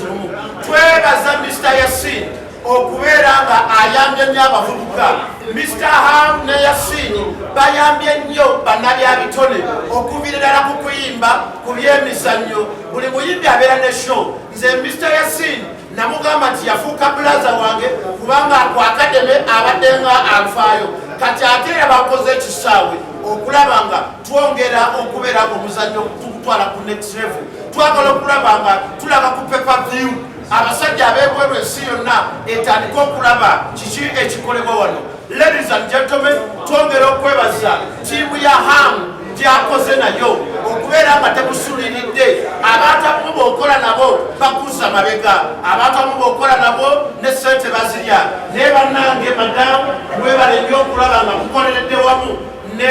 zirumu twebaza Mr. Yasin okubeera nga ayambye nnyo abavubuka. Mr. Ham ne Yasin bayambye nnyo bannabyabitone okuviira ddala ku kuyimba ku byemizannyo. Buli muyimbi abeera ne show. Nze Mr. Yasin namugamba nti yafuuka bulaza wange kubanga ku akademe abadde nga alfaayo. Kati ate era bakoze ekisaawe okulaba nga twongera okubeera omuzannyo tukutwala ku next level. Twagala okulaba nga tulaga ku pay view abasajja abeebweru ensi yonna etandika okulaba kiki ekikolebwa wano. Ladies and gentlemen, twongera okwebaza ttiimu ya Ham gyakoze nayo okubeera nga temusuliridde. Abantu abamu b'okola nabo bakuza mabega, abantu abamu b'okola nabo ne ssente bazirya. Naye bannange madamu mwebale nnyo okulaba nga mukoleredde wamu ne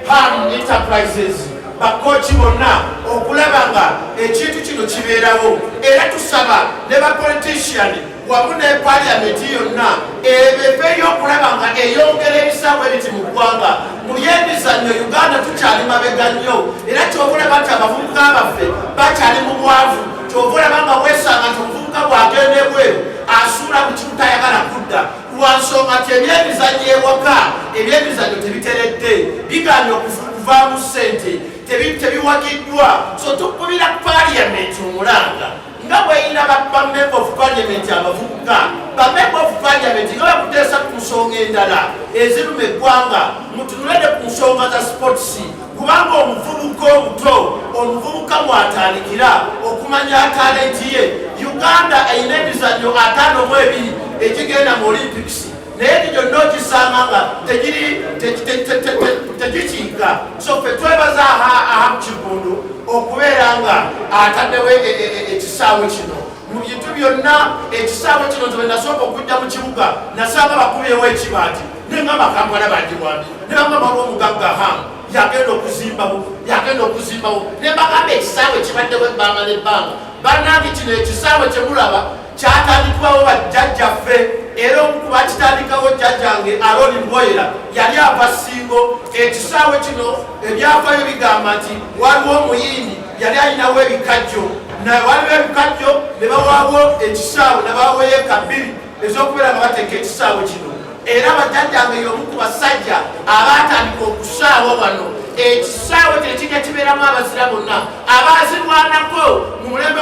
Ham Enterprises bakochi bonna okulaba nga ekintu kino kibeerawo. Era tusaba ne bapolitician wamu ne parliament yonna ebeeyo okulaba nga eyongera ebisaawe ebiti mu ggwanga. Mu byemizannyo Uganda tukyali mabega nnyo, era ky'okulaba nti abavubuka baffe bakyali mu bwavu. Ky'okulaba nga weesanga nti omuvubuka bw'agenda ebweru asuula mu kimu tayagala kudda lwa nsonga nti ebyemizannyo ewaka ebyemizannyo tebiteredde, bigaanye okuvaamu ssente, tebiwagiddwa. So tukubira parliament omulanga nga bweyina bamember of parliament abavubuka, bamember of parliament nga bakuteesa ku nsonga endala eziruma eggwanga, mutunulede ku nsonga za sports. Kubanga omuvubuka omuto, omuvubuka mwatandikira okumanya talenti ye. Uganda eyina emizannyo 52 ekigenda mu Olympics, naye egyo n'ogisanga nga tegikiika. So ffe twebaza aha Kigundu okubeera nga ataddewo ekisaawe kino. Mu bintu byonna ekisaawe kino nze bwe nasooka okujja mu kibuga nasanga bakubyewo ekibaati ne ngamba Kampala bagirwambi ne bangamba olw'omugagga Ham yagenda okuzimbawo ne bagamba ekisaawe kibaddewo ebbanga n'ebbanga. Bannange kino ekisaawe kye mulaba kyatandikibwawo bajjajjaffe, era omu bakitandikawo jjajjange Aroni Mboyera yali ava Ssingo. Ekisaawe kino ebyafaayo bigamba nti waliwo omuyimbi yali ayinawo ebikajjo, waliwo ebikajjo ne bawaawo ekisaawe ne bawaawo eka 2 ez'okubeera nga bateeka ekisaawe kino. Era bajjajjange y'omu ku basajja abaatandika okusaawa wano. Ekisaawe kye kijja kibeeramu abazira bonna abaazirwanako mu mulembe